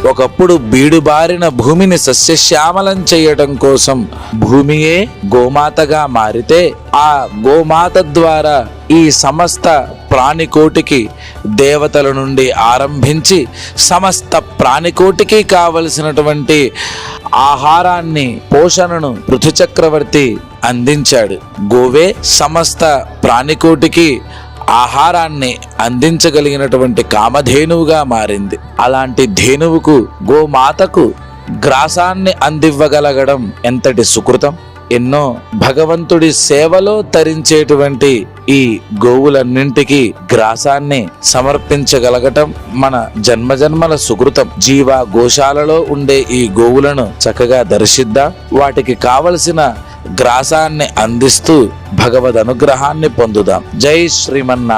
ఒకప్పుడు బీడుబారిన భూమిని సస్యశ్యామలం చేయడం కోసం భూమియే గోమాతగా మారితే, ఆ గోమాత ద్వారా ఈ సమస్త ప్రాణికోటికి దేవతల నుండి ఆరంభించి సమస్త ప్రాణికోటికి కావలసినటువంటి ఆహారాన్ని, పోషణను పృథు చక్రవర్తి అందించాడు. గోవే సమస్త ప్రాణికోటికి ఆహారాన్ని అందించగలిగినటువంటి కామధేనువుగా మారింది. అలాంటి ధేనువుకు, గోమాతకు గ్రాసాన్ని అందివ్వగలగడం ఎంతటి సుకృతం! ఎన్నో భగవంతుడి సేవలో తరించేటువంటి ఈ గోవులన్నింటికీ గ్రాసాన్ని సమర్పించగలగటం మన జన్మజన్మల సుకృతం. జీవ గోశాలలో ఉండే ఈ గోవులను చక్కగా దర్శిద్దాం. వాటికి కావలసిన గ్రాసాన్ని అందిస్తూ భగవద్ అనుగ్రహాన్ని పొందుదాం. జై శ్రీమన్నారాయణ.